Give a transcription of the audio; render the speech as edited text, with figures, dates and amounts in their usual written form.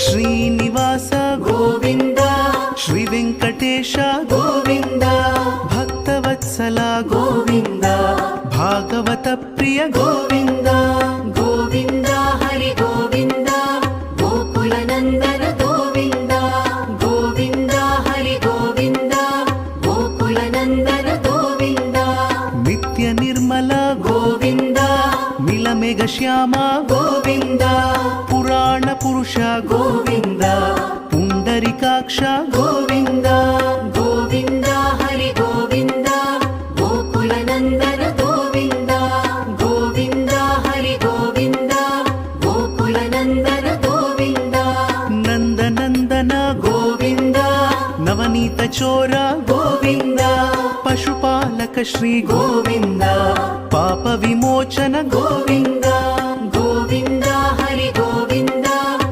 ಶ್ರೀನಿವಾಸ ಗೋವಿಂದ ಶ್ರೀ ವೆಂಕಟೇಶ ಗೋವಿಂದ ಭಕ್ತವತ್ಸಲ ಗೋವಿಂದ ಭಾಗವತ ಪ್ರಿಯ ಗೋವಿಂದ ಗೋವಿಂದ ಹರಿ ಗೋವಿಂದ ಗೋಕುಲ ನಂದನ ಗೋವಿಂದ ಗೋವಿಂದ ಹರಿ ಗೋವಿಂದ ಗೋಕುಲ ನಂದನ ಗೋವಿಂದ ನಿತ್ಯ ನಿರ್ಮಲ ಗೋವಿಂದ ನೀಲಮೇಘ ಶ್ಯಾಮ ಗೋವಿಂದ ಪುರಾಣ ಪುರುಷ ಗೋವಿಂದ ಪುಂಡರಿಕಾಕ್ಷ ಗೋವಿಂದ ಗೋವಿಂದ ಹರಿ ಗೋವಿಂದ ಗೋಕುಲ ನಂದನ ಗೋವಿಂದ ಗೋವಿಂದ ಹರಿ ಗೋವಿಂದ ಗೋಕುಲ ನಂದನ ಗೋವಿಂದ ನಂದನಂದನ ಗೋವಿಂದ ನವನೀತ ಚೋರ ಗೋವಿಂದ ಪಶುಪಾಲಕ ಶ್ರೀ ಗೋವಿಂದ ಪಾಪ ವಿಮೋಚನ ಗೋವಿಂದ